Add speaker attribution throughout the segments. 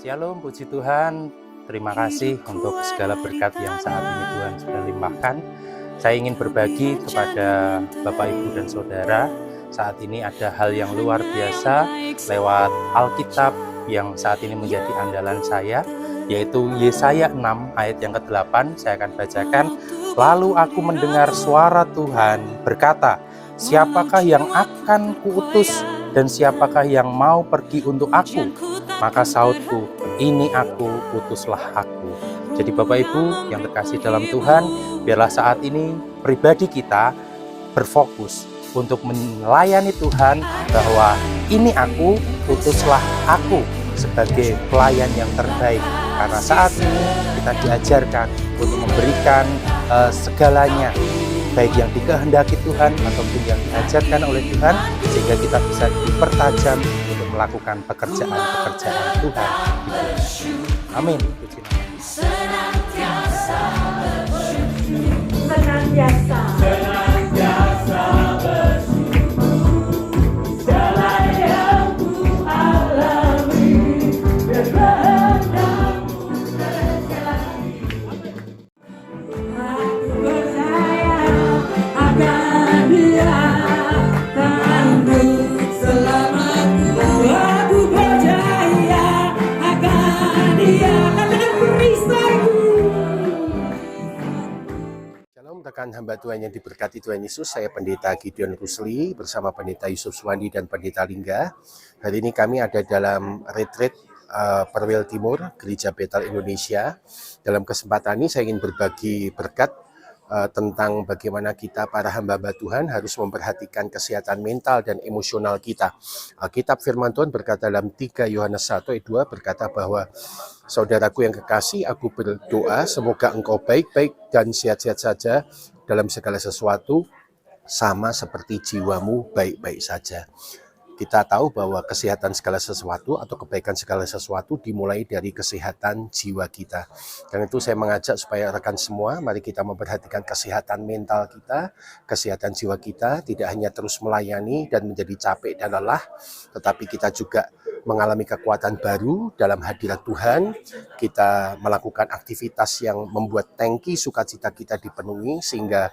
Speaker 1: Shalom, puji Tuhan. Terima kasih untuk segala berkat yang saat ini Tuhan sudah limpahkan. Saya ingin berbagi kepada Bapak, Ibu, dan Saudara. Saat ini ada hal yang luar biasa lewat Alkitab yang saat ini menjadi andalan saya, yaitu Yesaya 6 ayat yang ke-8. Saya akan bacakan. Lalu aku mendengar suara Tuhan berkata, siapakah yang akan kuutus dan siapakah yang mau pergi untuk aku? Maka sautku, ini aku, utuslah aku. Jadi Bapak Ibu yang terkasih dalam Tuhan, biarlah saat ini pribadi kita berfokus untuk melayani Tuhan, bahwa ini aku, utuslah aku sebagai pelayan yang terbaik. Karena saat ini kita diajarkan untuk memberikan segalanya, baik yang dikehendaki Tuhan ataupun yang diajarkan oleh Tuhan, sehingga kita bisa dipertajam untuk melakukan pekerjaan-pekerjaan Tuhan. Amin.
Speaker 2: Senantiasa
Speaker 3: rekan hamba Tuhan yang diberkati Tuhan Yesus, saya Pendeta Gideon Rusli bersama Pendeta Yusuf Suwandi dan Pendeta Lingga. Hari ini kami ada dalam retreat Perwil Timur, Gereja Betel Indonesia. Dalam kesempatan ini saya ingin berbagi berkat tentang bagaimana kita para hamba-hamba Tuhan harus memperhatikan kesehatan mental dan emosional kita. Kitab Firman Tuhan berkata dalam 3 Yohanes 1 ayat 2 berkata bahwa saudaraku yang kekasih, aku berdoa semoga engkau baik-baik dan sehat-sehat saja dalam segala sesuatu, sama seperti jiwamu baik-baik saja. Kita tahu bahwa kesehatan segala sesuatu atau kebaikan segala sesuatu dimulai dari kesehatan jiwa kita. Karena itu saya mengajak supaya rekan semua, mari kita memperhatikan kesehatan mental kita, kesehatan jiwa kita, tidak hanya terus melayani dan menjadi capek dan lelah, tetapi kita juga mengalami kekuatan baru dalam hadirat Tuhan. Kita melakukan aktivitas yang membuat tangki sukacita kita dipenuhi, sehingga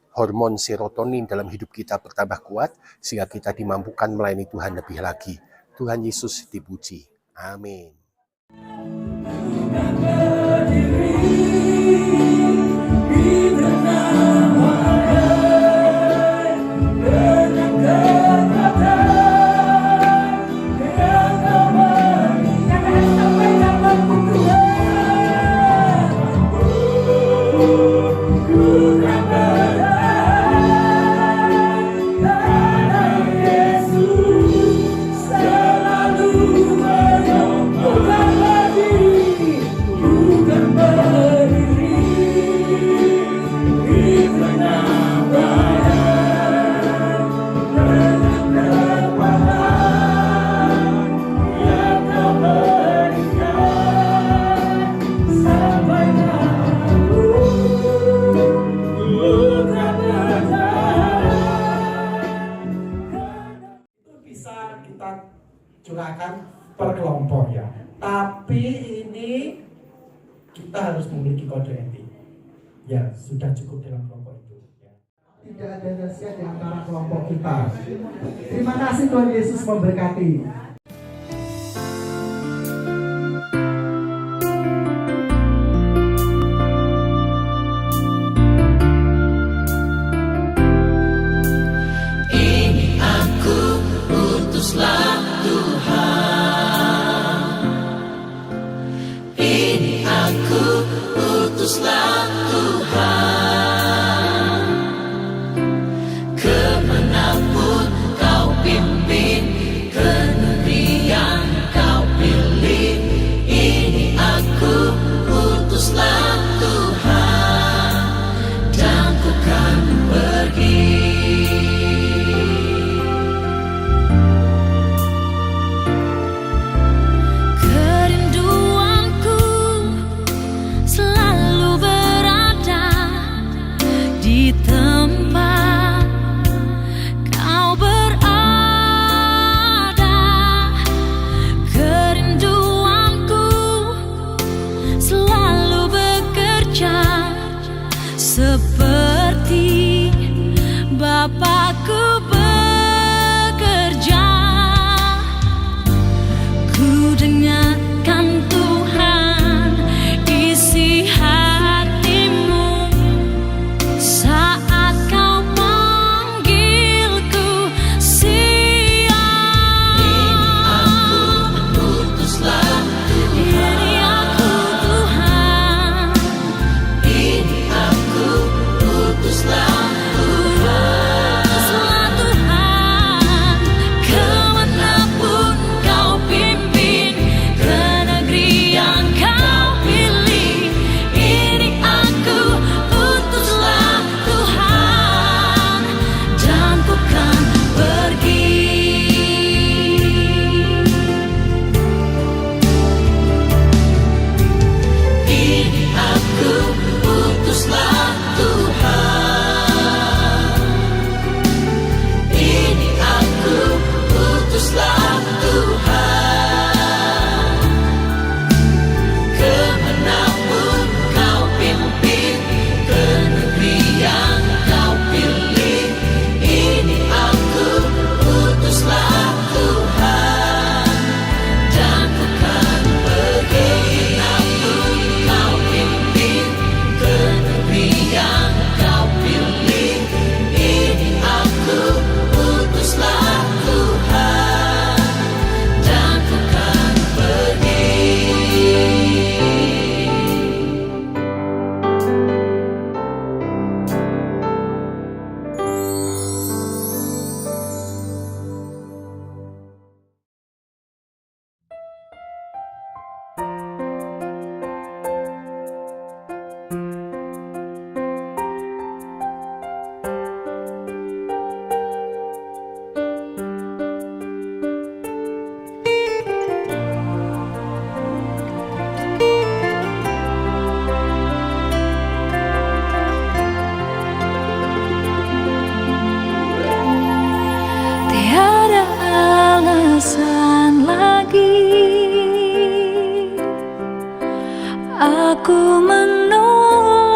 Speaker 3: hormon serotonin dalam hidup kita bertambah kuat, sehingga kita dimampukan melayani Tuhan lebih lagi. Tuhan Yesus dipuji. Amin.
Speaker 4: Curahkan per kelompok ya, tapi ini kita harus memiliki kode etik ya, sudah cukup dalam kelompok itu ya. Tidak ada rahasia di antara kelompok kita. Terima kasih, Tuhan Yesus memberkati.
Speaker 2: Utuslah Tuhan, kemanapun kau pimpin ke negeri
Speaker 5: Aku menolak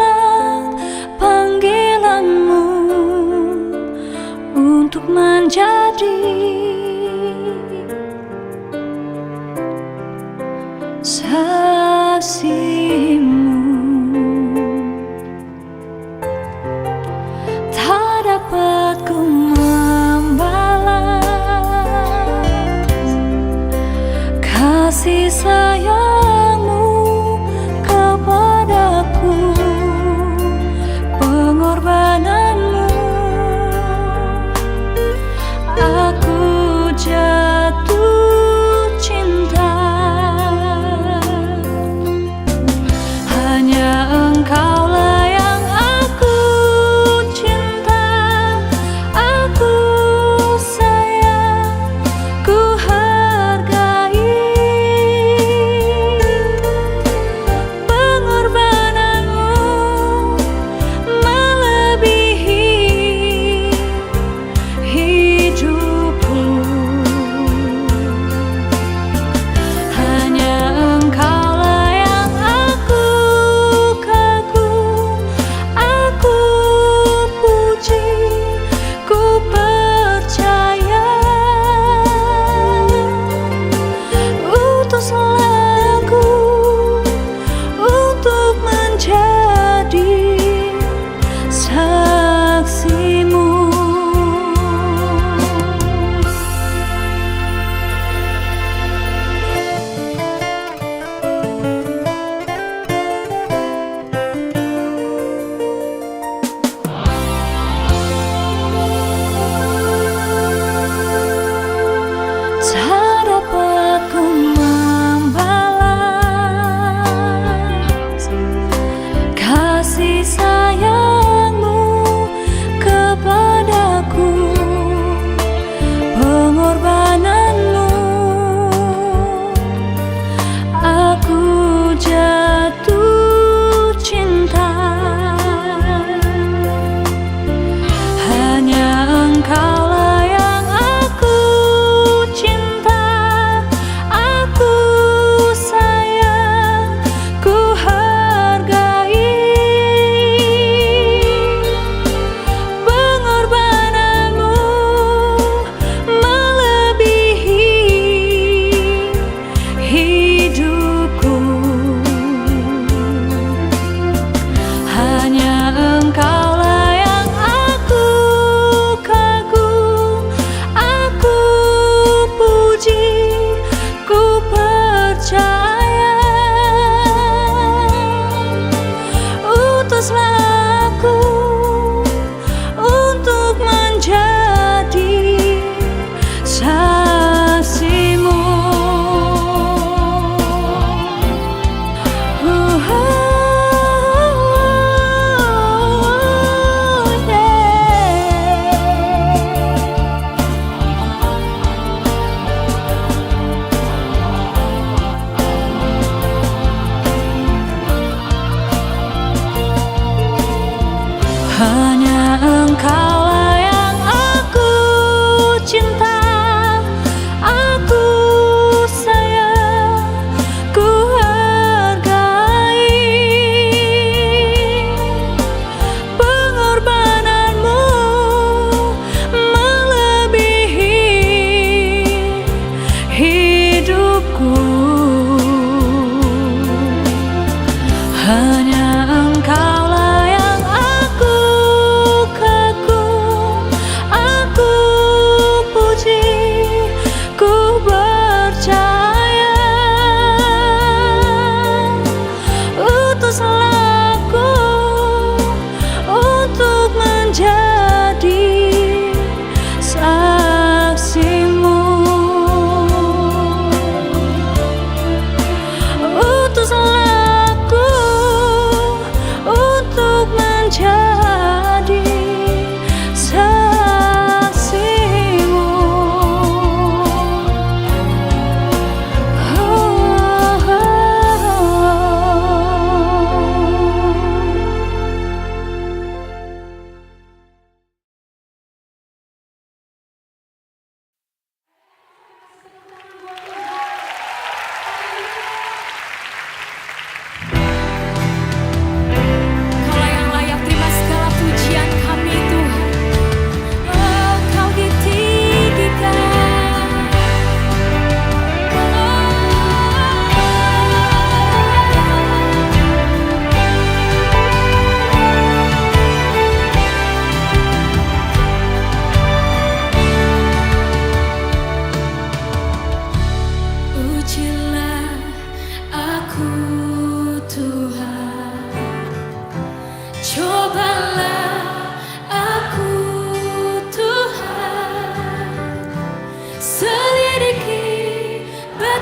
Speaker 5: panggilanmu untuk menjadi saksimu. Tak dapat ku membalas kasih sayangmu kepadaku, pengorbananmu. Aku jatuh cinta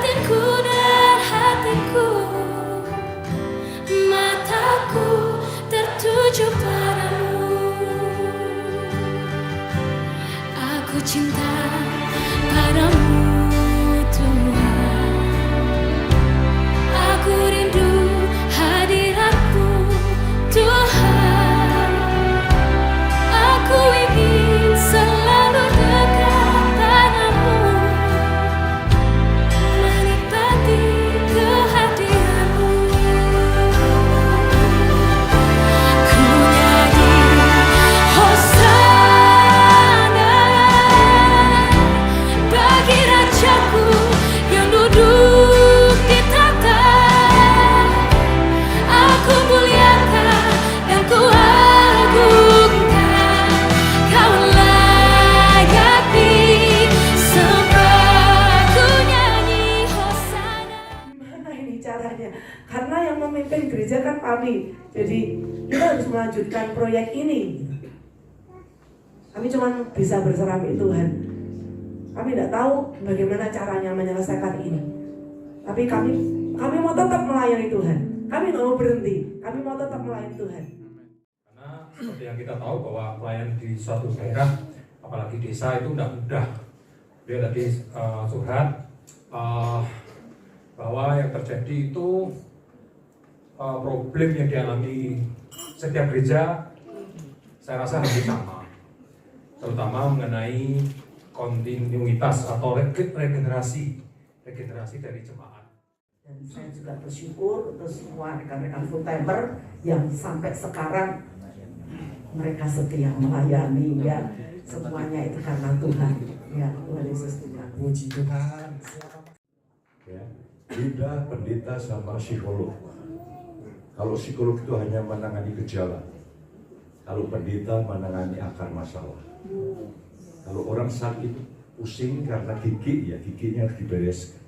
Speaker 5: batinku dan hatiku, mataku tertuju padamu. Aku cinta padamu Tuhan, aku rindu hadiratmu Tuhan, aku ingin selalu dekat padamu, menikmati kehadiranmu. Ku nyanyi Hosana bagi Rajaku yang duduk di tahta. Aku muliakan dan ku agungkan, Kau layak disembah. Ku nyanyi Hosana.
Speaker 6: Gimana ini caranya? Karena yang memimpin gereja kan kami, jadi kita harus melanjutkan proyek ini. Kami cuma bisa berserah di Tuhan. Kami tidak tahu bagaimana caranya menyelesaikan ini. Tapi kami mau tetap melayani Tuhan. Kami nggak mau berhenti. Kami mau tetap melayani Tuhan.
Speaker 7: Karena seperti yang kita tahu bahwa pelayan di suatu daerah, apalagi desa itu tidak mudah. Dia tadi curhat bahwa yang terjadi itu problem yang dialami setiap gereja, saya rasa hampir sama, terutama mengenai kontinuitas atau regenerasi dari jemaat.
Speaker 6: Dan saya juga bersyukur untuk semua rekan-rekan full timer yang sampai sekarang mereka setia melayani, ya. Semuanya itu karena Tuhan, ya. Tuhan Yesus Tuhan.
Speaker 4: Puji Tuhan.
Speaker 8: Ya, beda pendeta sama psikolog. Kalau psikolog itu hanya menangani gejala, kalau pendeta menangani akar masalah. Kalau orang sakit pusing karena gigi, ya giginya harus dibereskan.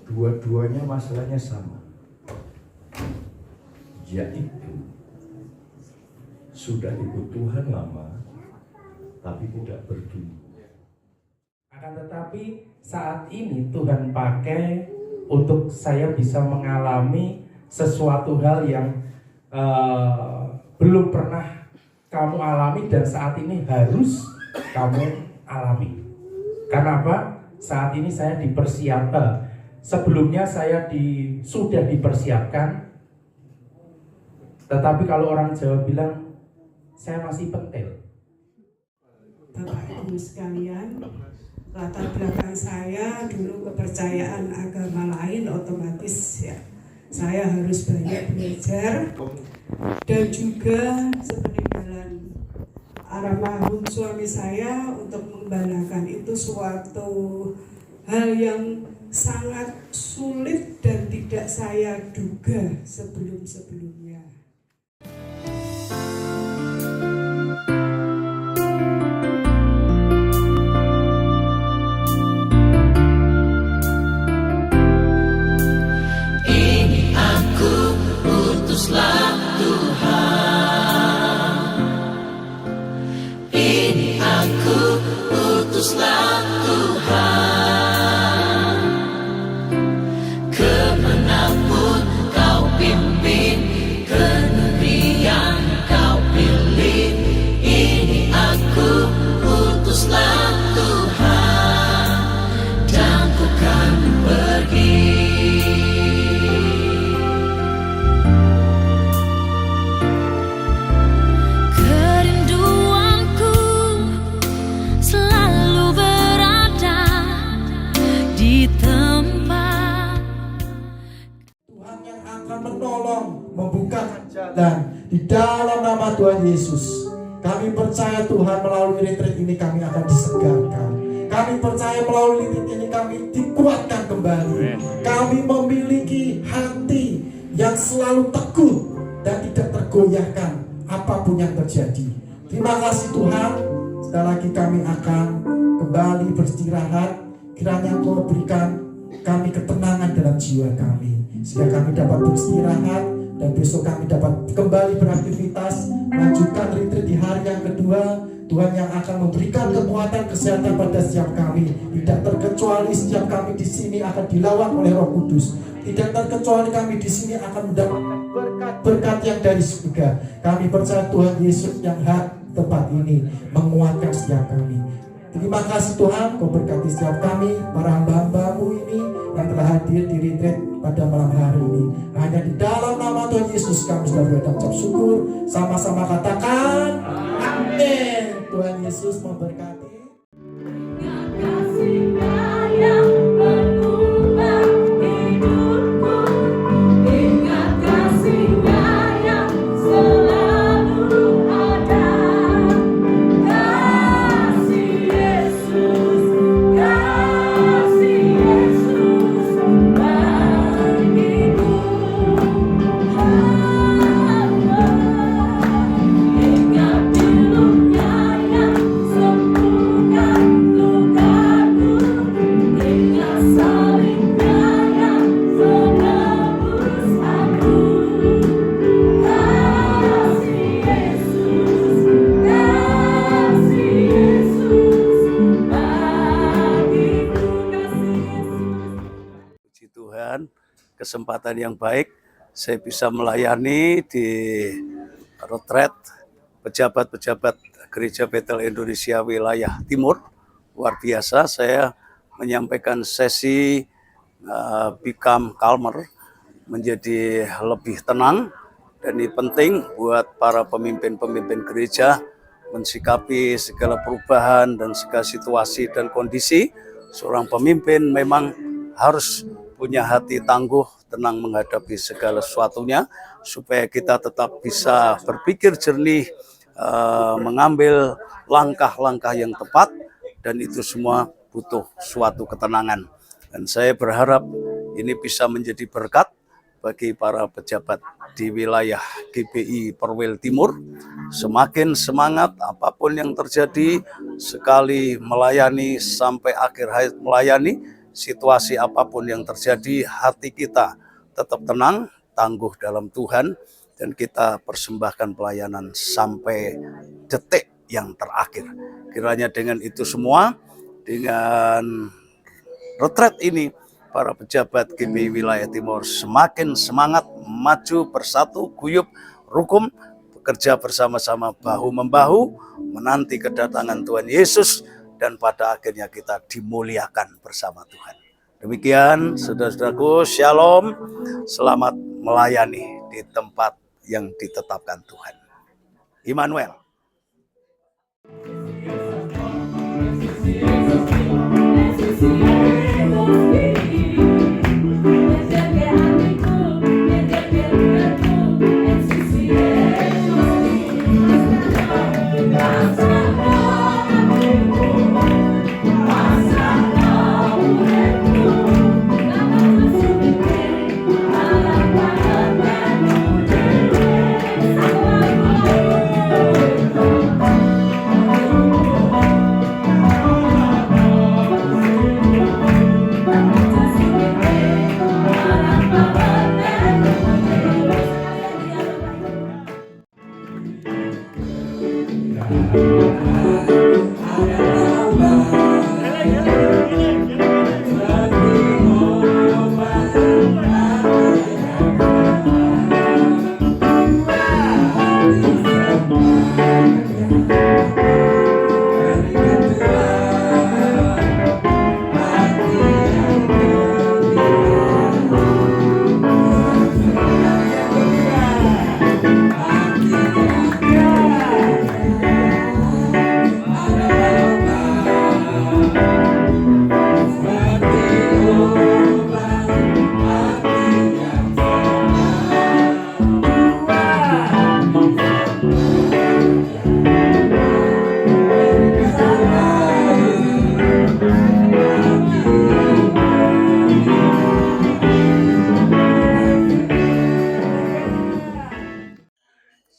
Speaker 8: Dua-duanya masalahnya sama, yaitu sudah ikut Tuhan lama tapi tidak berdua.
Speaker 4: Akan tetapi saat ini Tuhan pakai untuk saya bisa mengalami sesuatu hal yang belum pernah kamu alami dan saat ini harus kamu alami. Karena apa? Saat ini saya dipersiapkan. Sebelumnya saya sudah dipersiapkan. Tetapi kalau orang Jawa bilang saya masih pentil.
Speaker 9: Bapak Ibu sekalian, latar belakang saya dulu kepercayaan agama lain, otomatis ya saya harus banyak belajar, dan juga sepeninggalan almarhum suami saya untuk membalakan itu suatu hal yang sangat sulit dan tidak saya duga sebelum-sebelumnya.
Speaker 2: Ini aku, utuslah Tuhan. Ini aku, utuslah Tuhan. Kemanapun kau pimpin, ke negeri yang kau pilih. Ini aku, utuslah Tuhan, dan ku kan pergi.
Speaker 5: Kerinduanku selalu berada di tempat.
Speaker 4: Tuhan yang akan menolong, membukakan jalan di dalam nama Tuhan Yesus. Kami percaya Tuhan melalui retreat ini kami akan disegarkan. Kami percaya melalui retreat ini kami dikuatkan kembali. Kami memiliki hati yang selalu teguh dan tidak tergoyahkan apapun yang terjadi. Terima kasih Tuhan. Sekali lagi kami akan kembali beristirahat. Kiranya Engkau berikan kami ketenangan dalam jiwa kami, sehingga kami dapat beristirahat dan besok kami dapat kembali beraktivitas, melanjutkan retreat di hari yang kedua Tuhan yang akan memberikan kekuatan kesehatan pada setiap kami. Tidak terkecuali setiap kami di sini akan dilawat oleh Roh Kudus. Tidak terkecuali kami di sini akan mendapatkan berkat-berkat yang dari surga. Kami percaya Tuhan Yesus yang tempat ini menguatkan setiap kami. Terima kasih Tuhan, Kau berkati setiap kami, para hamba-hamba-Mu ini yang telah hadir di retreat pada malam hari ini. Hanya di dalam nama Tuhan Yesus kami sudah berucap syukur. Sama-sama katakan, amin. Tuhan Yesus memberkati.
Speaker 5: Kasih-Nya yang mengubah hidupku, ingat kasih-Nya yang selalu ada. Kasih Yesus bagiku. Ingat pilungnya yang sembuhkan lukaku, ingat salibnya yang menebus aku. Kasih Yesus bagiku, kasih Yesus.
Speaker 10: Puji Tuhan, kesempatan yang baik saya bisa melayani di retret pejabat-pejabat Gereja Betel Indonesia wilayah Timur. Luar biasa, saya menyampaikan sesi Become Calmer, menjadi lebih tenang, dan ini penting buat para pemimpin-pemimpin gereja mensikapi segala perubahan dan segala situasi dan kondisi. Seorang pemimpin memang harus punya hati tangguh, tenang menghadapi segala sesuatunya, supaya kita tetap bisa berpikir jernih, mengambil langkah-langkah yang tepat, dan itu semua butuh suatu ketenangan. Dan saya berharap ini bisa menjadi berkat bagi para pejabat di wilayah GBI Perwil Timur. Semakin semangat apapun yang terjadi, sekali melayani sampai akhir hayat melayani, situasi apapun yang terjadi, hati kita tetap tenang, tangguh dalam Tuhan, dan kita persembahkan pelayanan sampai detik yang terakhir. Kiranya dengan itu semua, dengan retret ini, para pejabat GBI Wilayah Timur semakin semangat, maju, bersatu, guyup, rukun, bekerja bersama-sama, bahu-membahu, menanti kedatangan Tuhan Yesus, dan pada akhirnya kita dimuliakan bersama Tuhan. Demikian, saudara-saudaraku, shalom, selamat melayani di tempat yang ditetapkan Tuhan. Immanuel.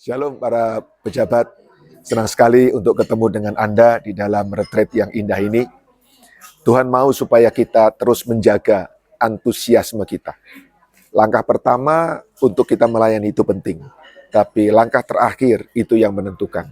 Speaker 3: Shalom para pejabat, senang sekali untuk ketemu dengan Anda di dalam retreat yang indah ini. Tuhan mau supaya kita terus menjaga antusiasme kita. Langkah pertama untuk kita melayani itu penting, tapi langkah terakhir itu yang menentukan.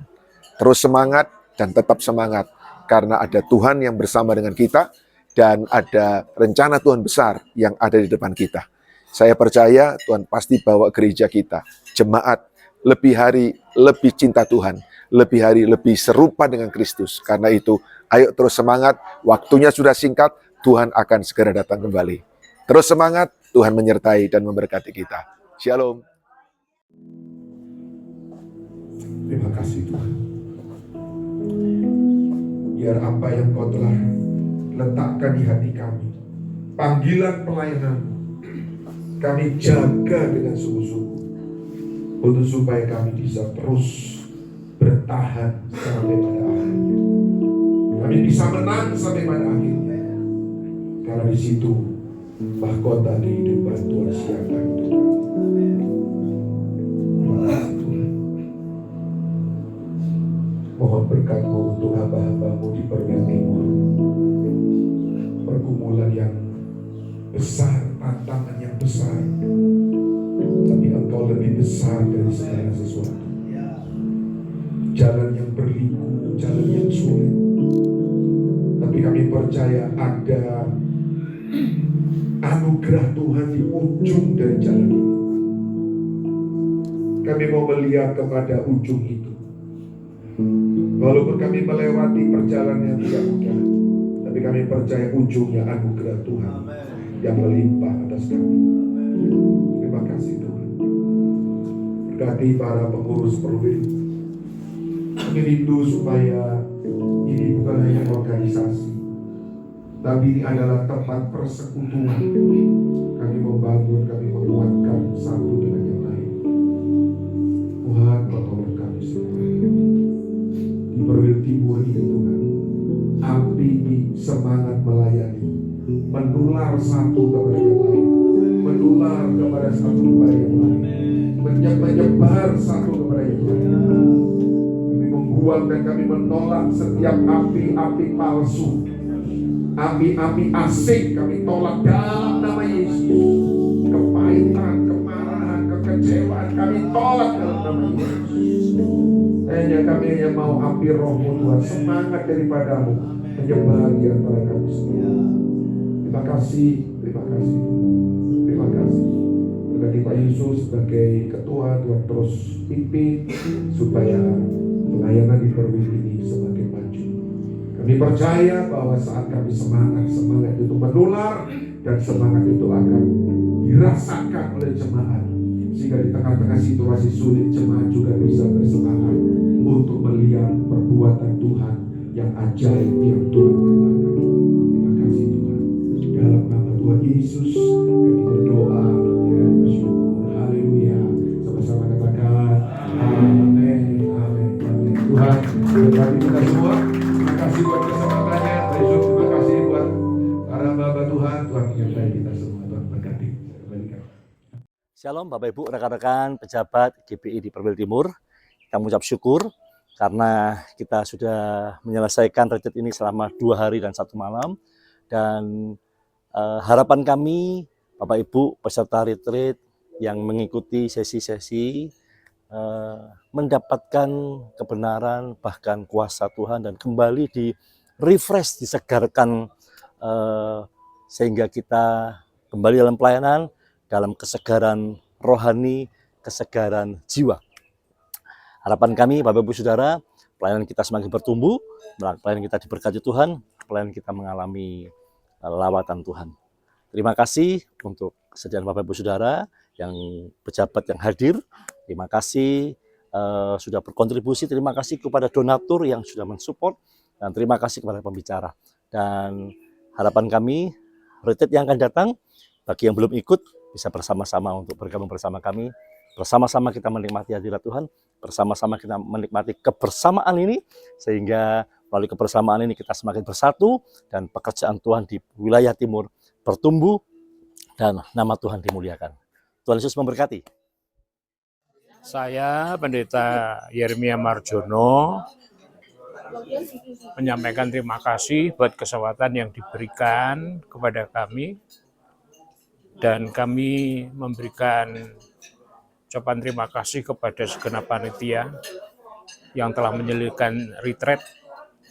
Speaker 3: Terus semangat,
Speaker 11: dan tetap semangat karena ada Tuhan yang bersama dengan kita dan ada rencana Tuhan besar yang ada di depan kita. Saya percaya Tuhan pasti bawa gereja kita, jemaat, lebih hari lebih cinta Tuhan, lebih hari lebih serupa dengan Kristus. Karena itu, ayo terus semangat, waktunya sudah singkat, Tuhan akan segera datang kembali. Terus semangat, Tuhan menyertai dan memberkati kita. Shalom.
Speaker 12: Terima kasih Tuhan. Biar apa yang Kau telah letakkan di hati kami, panggilan pelayanan, kami jaga dengan sungguh-sungguh, untuk supaya kami bisa terus bertahan sampai pada akhirnya. Kami bisa menang sampai pada akhirnya. Karena di situ mahkota kehidupan Tuhan siapkan untuk kami. Mohon berkat-Mu untuk hamba-hamba-Mu di Perwil Timur. Pergumulan yang besar, tantangan yang besar, tapi Engkau lebih besar dari segala sesuatu. Jalan yang berliku, jalan yang sulit, tapi kami percaya ada anugerah Tuhan di ujung dari jalan itu. Kami mau melihat kepada ujung itu. Walaupun kami melewati perjalanan yang tidak mudah, tapi kami percaya ujungnya anugerah Tuhan yang melimpah atas kami. Terima kasih Tuhan. Berkati para pengurus Perwil. Kami rindu supaya ini bukan hanya organisasi, tapi ini adalah tempat persekutuan. Kami membangun, kami menguatkan satu dengan yang lain. Tuhan, Kau tolong kami semua. Di Perwil Timur ini Tuhan, api semangat melayani menular satu kepada yang lain, menular kepada satu kepada yang lain, menyebar satu kepada yang lain. Kami membuat dan kami menolak setiap api-api palsu, api-api asing. Kami tolak dalam nama Yesus. Kepahitan, kemarahan, kekecewaan kami tolak dalam nama Yesus. Kami hanya mau api Roh-Mu Tuhan, semangat daripadamu menyebar di antara kami semua. Terima kasih, terima kasih, terima kasih. Berkati Pak Yusuf sebagai ketua, Tuhan terus pimpin supaya pelayanan di Perwil ini semakin maju. Kami percaya bahwa saat kami semangat itu menular dan semangat itu akan dirasakan oleh jemaat, sehingga di tengah-tengah situasi sulit jemaat juga bisa bersemangat untuk melihat perbuatan Tuhan yang ajaib yang Tuhan nyatakan. Terima kasih Tuhan. Dalam nama Tuhan Yesus kami berdoa dan bersyukur. Haleluya. Sama-sama katakan amin, amin, amin. Tuhan berkati kita semua. Terima kasih buat kesempatannya. Terima kasih buat para hamba Tuhan. Tuhan menyertai kita semua. Tuhan berkati.
Speaker 10: Shalom Bapak Ibu, rekan-rekan pejabat GBI di Perwil Timur. Kita mengucap syukur karena kita sudah menyelesaikan retreat ini selama 2 hari dan 1 malam. Dan harapan kami Bapak Ibu peserta retreat yang mengikuti sesi-sesi mendapatkan kebenaran bahkan kuasa Tuhan dan kembali di refresh, disegarkan sehingga kita kembali dalam pelayanan, dalam kesegaran rohani, kesegaran jiwa. Harapan kami Bapak Ibu Saudara, pelayanan kita semakin bertumbuh, pelayanan kita diberkati Tuhan, pelayanan kita mengalami lawatan Tuhan. Terima kasih untuk kesediaan Bapak Ibu Saudara yang pejabat yang hadir. Terima kasih sudah berkontribusi. Terima kasih kepada donatur yang sudah mensupport, dan terima kasih kepada pembicara. Dan harapan kami retreat yang akan datang, bagi yang belum ikut bisa bersama-sama untuk bergabung bersama kami. Bersama-sama kita menikmati hadirat Tuhan, bersama-sama kita menikmati kebersamaan ini, sehingga melalui kebersamaan ini kita semakin bersatu dan pekerjaan Tuhan di wilayah timur bertumbuh dan nama Tuhan dimuliakan. Tuhan Yesus memberkati.
Speaker 13: Saya Pendeta Yeremia Marjono menyampaikan terima kasih buat kesempatan yang diberikan kepada kami, dan kami memberikan ucapan terima kasih kepada segenap panitia yang telah menyelenggarakan retreat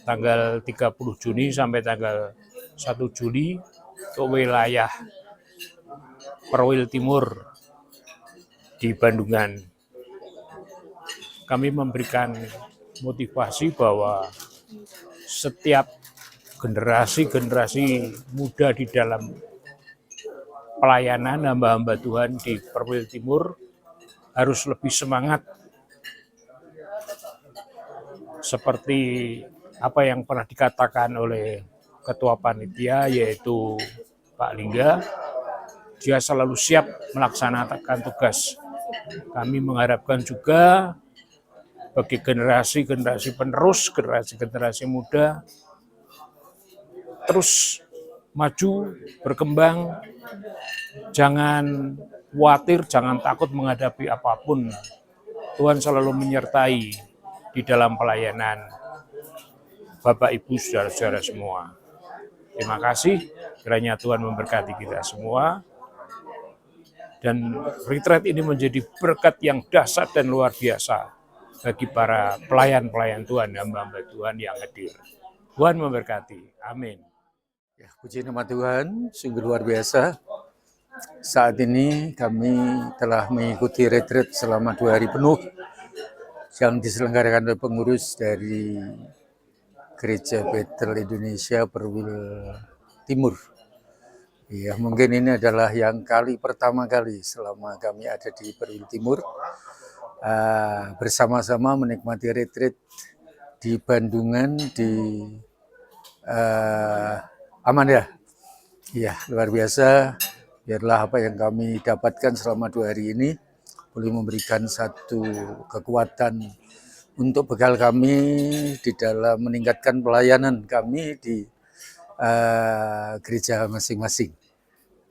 Speaker 13: tanggal 30 Juni sampai tanggal 1 Juli untuk wilayah Perwil Timur di Bandungan. Kami memberikan motivasi bahwa setiap generasi muda di dalam pelayanan hamba-hamba Tuhan di Perwil Timur harus lebih semangat seperti apa yang pernah dikatakan oleh Ketua Panitia yaitu Pak Lingga. Dia selalu siap melaksanakan tugas. Kami mengharapkan juga bagi generasi penerus, generasi muda, terus maju, berkembang, jangan khawatir, jangan takut menghadapi apapun. Tuhan selalu menyertai di dalam pelayanan Bapak, Ibu, saudara-saudara semua. Terima kasih, kiranya Tuhan memberkati kita semua. Dan retreat ini menjadi berkat yang dahsyat dan luar biasa bagi para pelayan-pelayan Tuhan, hamba-hamba Tuhan yang hadir. Tuhan memberkati. Amin.
Speaker 14: Ya, puji nama Tuhan, sungguh luar biasa. Saat ini kami telah mengikuti retreat selama 2 hari penuh yang diselenggarakan oleh pengurus dari Gereja Betel Indonesia Perwil Timur. Ya, mungkin ini adalah yang pertama kali selama kami ada di Perwil Timur bersama-sama menikmati retreat di Bandungan di Amanda. Ya, luar biasa. Biarlah apa yang kami dapatkan selama 2 hari ini boleh memberikan satu kekuatan untuk bekal kami di dalam meningkatkan pelayanan kami di gereja masing-masing.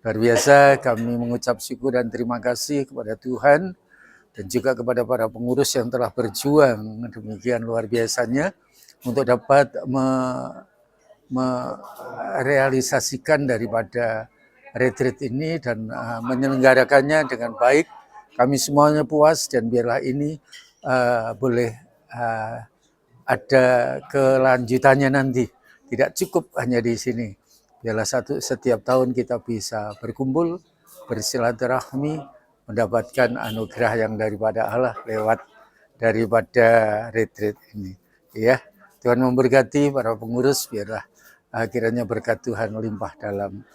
Speaker 14: Luar biasa, kami mengucap syukur dan terima kasih kepada Tuhan dan juga kepada para pengurus yang telah berjuang demikian luar biasanya untuk dapat merealisasikan daripada retreat ini dan menyelenggarakannya dengan baik. Kami semuanya puas dan biarlah ini boleh ada kelanjutannya nanti. Tidak cukup hanya di sini. Biarlah setiap tahun kita bisa berkumpul, bersilaturahmi, mendapatkan anugerah yang daripada Allah lewat daripada retreat ini. Ya, Tuhan memberkati para pengurus, biarlah kiranya berkat Tuhan melimpah dalam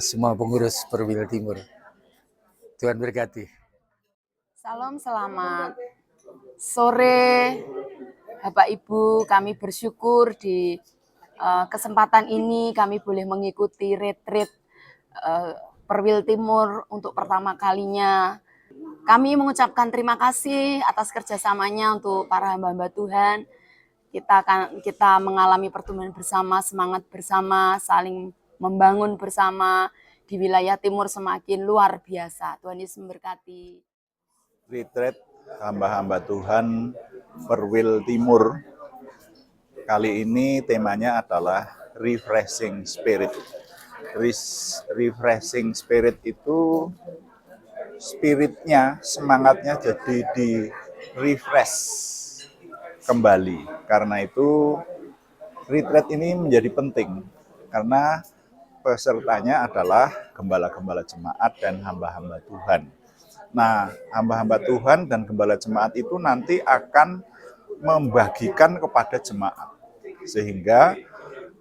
Speaker 14: semua pengurus Perwil Timur. Tuhan berkati.
Speaker 15: Salam, selamat sore Bapak Ibu. Kami bersyukur di kesempatan ini kami boleh mengikuti retreat Perwil Timur untuk pertama kalinya. Kami mengucapkan terima kasih atas kerjasamanya untuk para hamba-hamba Tuhan. Kita mengalami pertumbuhan bersama, semangat bersama, saling membangun bersama di wilayah timur semakin luar biasa. Tuhan Yesus memberkati.
Speaker 16: Retreat hamba-hamba Tuhan Perwil Timur kali ini temanya adalah refreshing spirit. Refreshing spirit itu spiritnya, semangatnya jadi di refresh kembali. Karena itu retreat ini menjadi penting karena pesertanya adalah gembala-gembala jemaat dan hamba-hamba Tuhan. Nah, hamba-hamba Tuhan dan gembala jemaat itu nanti akan membagikan kepada jemaat. Sehingga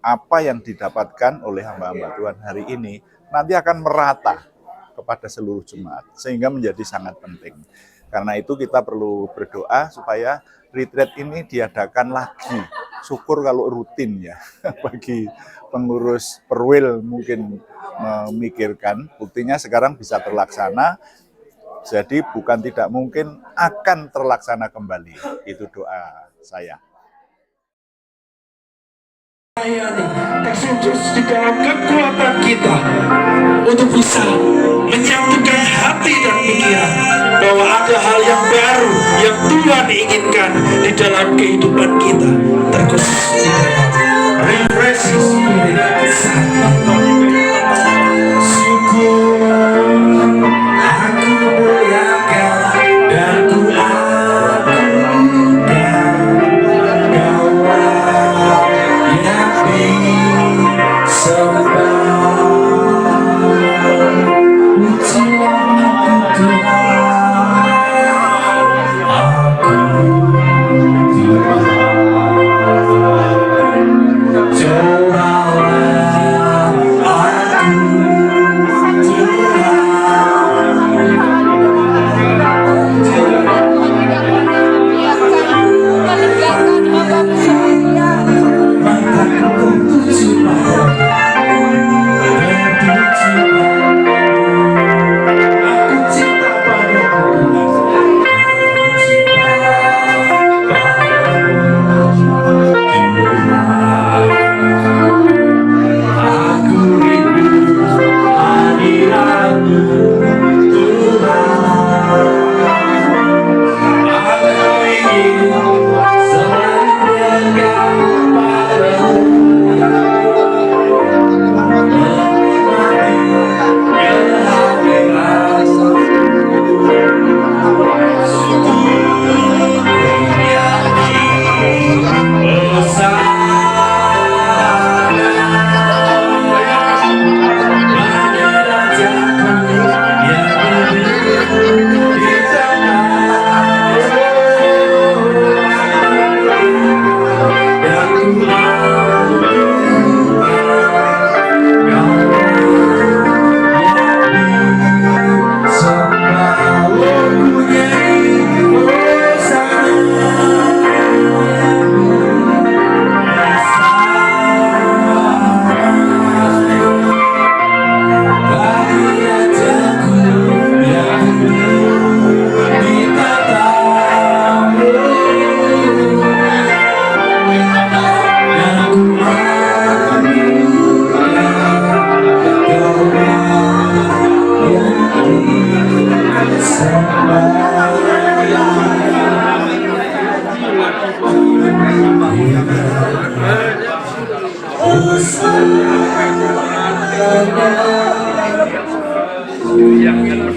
Speaker 16: apa yang didapatkan oleh hamba-hamba Tuhan hari ini nanti akan merata kepada seluruh jemaat. Sehingga menjadi sangat penting. Karena itu kita perlu berdoa supaya retreat ini diadakan lagi. Syukur kalau rutin ya, bagi pengurus Perwil mungkin memikirkan. Buktinya sekarang bisa terlaksana. Jadi bukan tidak mungkin akan terlaksana kembali. Itu doa saya.
Speaker 17: Exodus di dalam kekuatan kita untuk bisa menyatukan hati dan pikiran bahwa ada hal yang baru yang Tuhan inginkan di dalam kehidupan kita, terkhusus di dalam refreshing spirit. Syukur aku muliakan dan ku agungkan Kau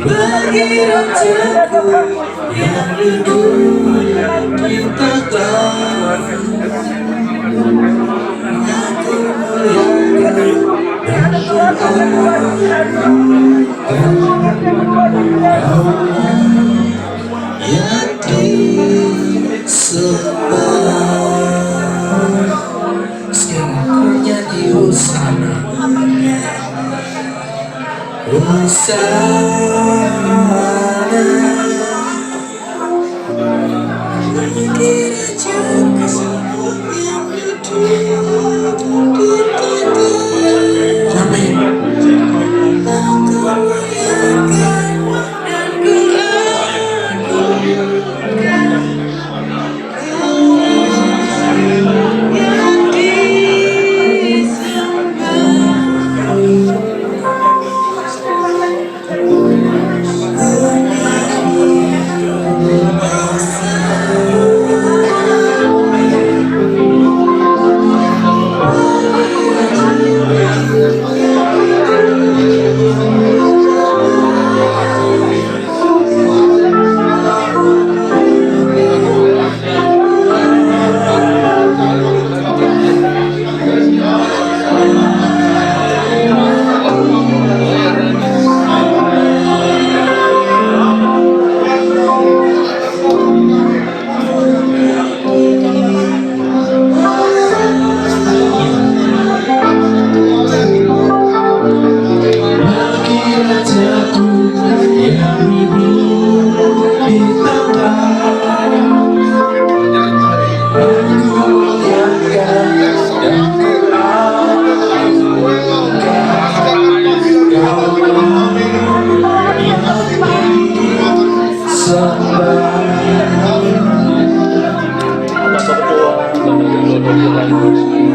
Speaker 2: bagi rajaku yang hidup di tata. Aku melihat yang disembah. Sekarang ku nyanyi Hosana, Hosana.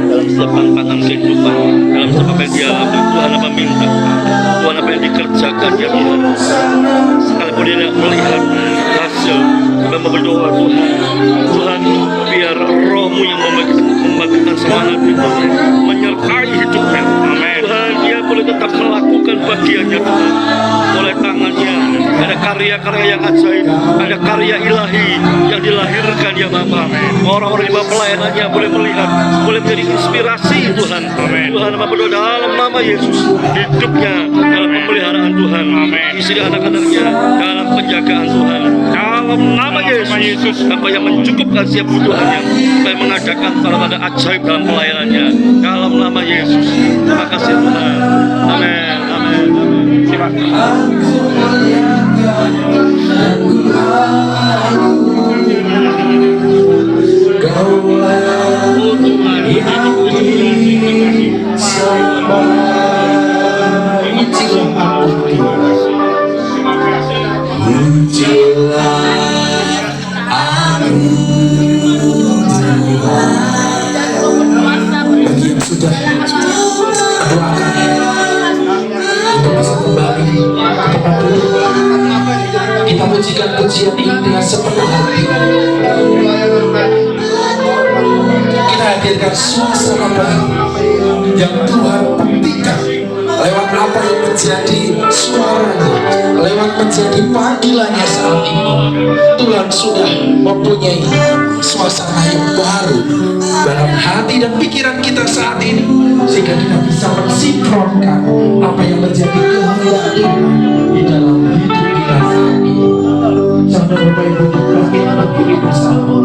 Speaker 18: Dalam setiap tantangan kehidupan, dalam setiap apa yang dia lakukan, Tuhan apa minta, Tuhan apa yang dikerjakan ya Tuhan. Sekalipun dia tidak melihat hasil, dan berdoa Tuhan, biar Roh-Mu yang membangkitkan semangat itu, menyertai hidupnya. Tuhan, dia boleh tetap melakukan bagiannya Tuhan. Oleh tangannya ada karya-karya yang ajaib, ada karya ilahi yang dilahirkan ya Bapa. Orang-orang di bawah pelayanannya boleh melihat, boleh menjadi inspirasi Tuhan. Tuhan apa berdoa dalam nama Yesus, hidupnya dalam pemeliharaan Tuhan, istri anak-anaknya dalam penjagaan Tuhan. Dalam nama Yesus, apa yang mencukupkan setiap kebutuhannya, apa yang mengadakan tanda-tanda ajaib dalam pelayanannya. Dalam nama Yesus, terima kasih Tuhan. Amin. Amin. Terima
Speaker 17: Bagi yang sudah doakan untuk bisa kembali ke tempat duduk, kita pujikan pujian ini dengan sepenuh hati. Kita hadirkan suasana baru yang Tuhan buktikan lewat apa yang menjadi suaranya, lewat menjadi panggilannya saat ini. Tuhan sudah mempunyai suasana yang baru dalam hati dan pikiran kita saat ini, sehingga kita bisa mensinkronkan apa yang menjadi kehendak Tuhan di dalam hidup kita saat ini. Saudara Bapak Ibu, kita berdiri bersama.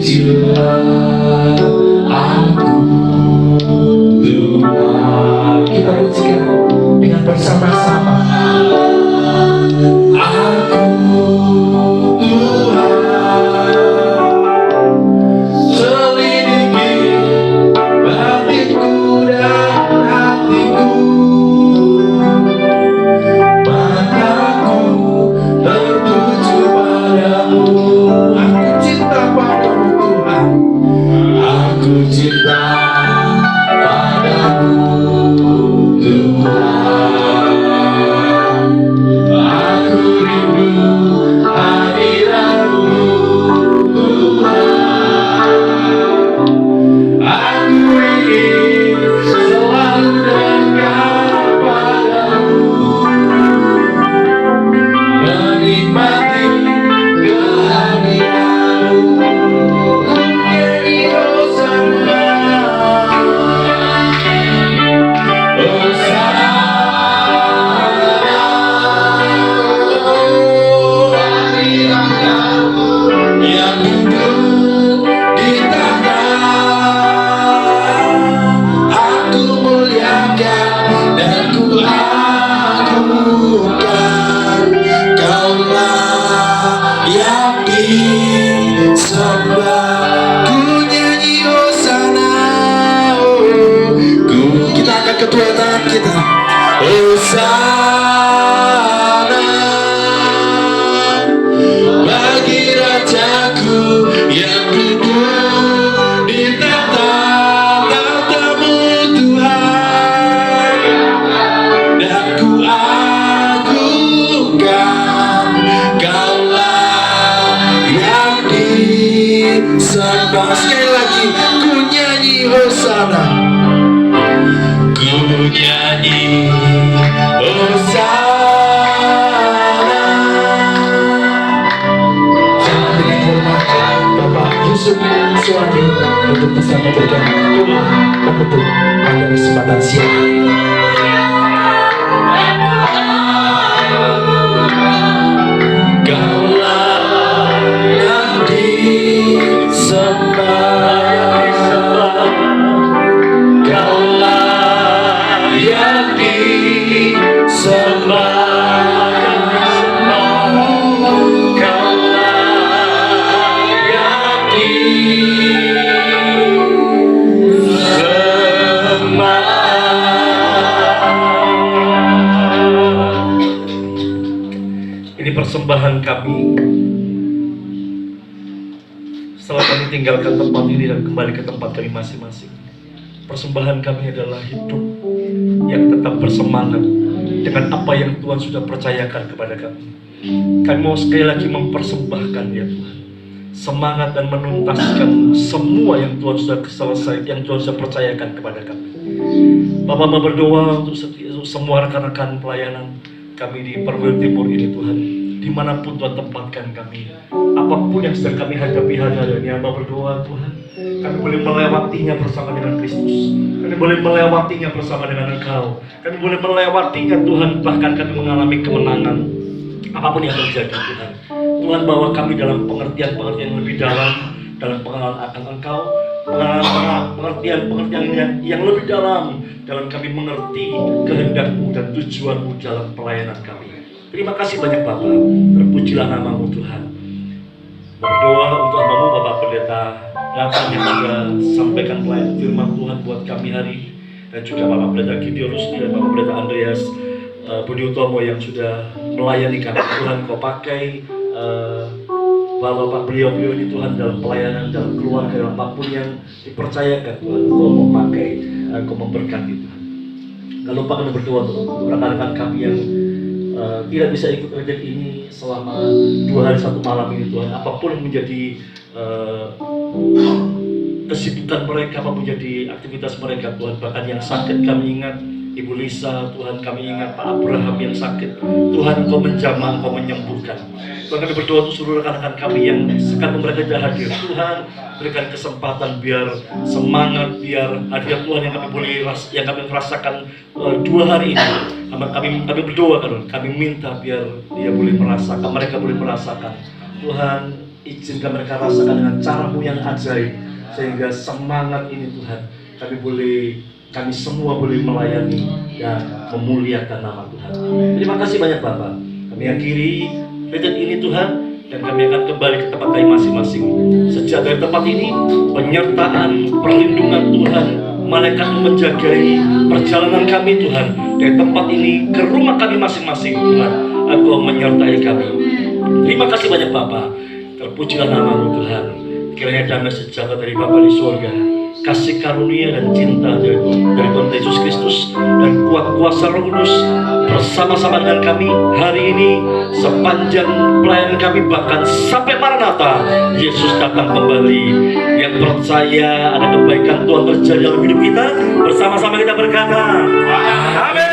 Speaker 17: Pujilah aku Tuhan, kita pujikan
Speaker 2: kedua tangan kita. Hosana bagi Rajaku yang duduk di tahta-tahtamu Tuhan, dan ku agungkan Kaulah yang disembah. Sekali lagi ku nyanyi Hosana, ku nyanyi Hosana. Jangan beri hormat Bapak Yusuf Suwandi untuk bisa memberikan doa penutup pada kesempatan siang hari ini. Kaulah yang disembah, Kaulah yang disembah, Kaulah yang
Speaker 18: Ini persembahan kami setelah kami tinggalkan tempat ini dan kembali ke tempat kami masing-masing. Persembahan kami adalah hidup yang tetap bersemangat dengan apa yang Tuhan sudah percayakan kepada kami. Kami mau sekali lagi mempersembahkan ya Tuhan, semangat dan menuntaskan semua yang Tuhan sudah selesai, yang Tuhan sudah percayakan kepada kami. Bapak mau berdoa untuk semua rekan-rekan pelayanan kami di Perwil Timur ini Tuhan, dimanapun Tuhan tempatkan kami, apapun yang sedang kami hadapi hari ini, Hamba berdoa Tuhan, kami boleh melewatinya bersama dengan Kristus, kami boleh melewatinya bersama dengan Engkau, kami boleh melewatinya Tuhan, bahkan kami mengalami kemenangan apapun yang terjadi Tuhan. Tuhan bawa kami dalam pengertian-pengertian yang lebih dalam pengenalan akan Engkau, pengertian-pengertian yang lebih dalam kami mengerti kehendak-Mu dan tujuan-Mu dalam pelayanan kami. Terima kasih banyak Bapak, terpujilah nama-Mu Tuhan. Berdoa untuk hamba-Mu Bapak Pendeta Nathan yang sudah sampaikan pelayanan firman Tuhan buat kami hari ini, dan juga Bapak Pendeta Gideon Rusdi dan Bapak Pendeta Andreas Budi Utomo yang sudah melayani kami. Tuhan Kau pakai Bapak beliau-beliau ini Tuhan dalam pelayanan, dalam keluarga, dalam apapun yang dipercayakan Tuhan, Kau memakai, Kau memberkati Tuhan. Gak lupa kami berdoa untuk rekan-rekan kami yang tidak bisa ikut retreat ini selama 2 hari 1 malam ini Tuhan. Apapun yang menjadi kesibukan mereka, apapun menjadi aktivitas mereka Tuhan. Bahkan yang sakit kami ingat Ibu Lisa Tuhan, kami ingat Pak Abraham yang sakit Tuhan, Kau menjamah, Kau menyembuhkan Tuhan. Kami berdoa untuk seluruh rekan-rekan kami yang sekarang mereka tidak hadir Tuhan, berikan kesempatan biar semangat, biar hadir Tuhan yang kami rasakan 2 hari ini. Kami berdoa kan, kami minta biar dia boleh merasakan, mereka boleh merasakan Tuhan, izinkan mereka rasakan dengan cara-Mu yang ajaib, sehingga semangat ini Tuhan kami semua boleh melayani dan memuliakan nama Tuhan. Terima kasih banyak Bapak. Kami akhiri retreat ini Tuhan, dan kami akan kembali ke tempat kami masing-masing. Sejak dari tempat ini, penyertaan, perlindungan Tuhan, malaikat menjagai perjalanan kami Tuhan, dari tempat ini ke rumah kami masing-masing Tuhan, Engkau menyertai kami. Terima kasih banyak Bapak. Terpujilah nama-Mu Tuhan. Kiranya damai sejahtera dari Bapa di surga, kasih karunia dan cinta dari Tuhan Yesus Kristus, dan kuat kuasa Roh Kudus bersama-sama dengan kami hari ini sepanjang pelayanan kami, bahkan sampai Maranatha Yesus datang kembali. Yang percaya ada kebaikan Tuhan terjadi dalam hidup kita, bersama-sama kita berkata amin.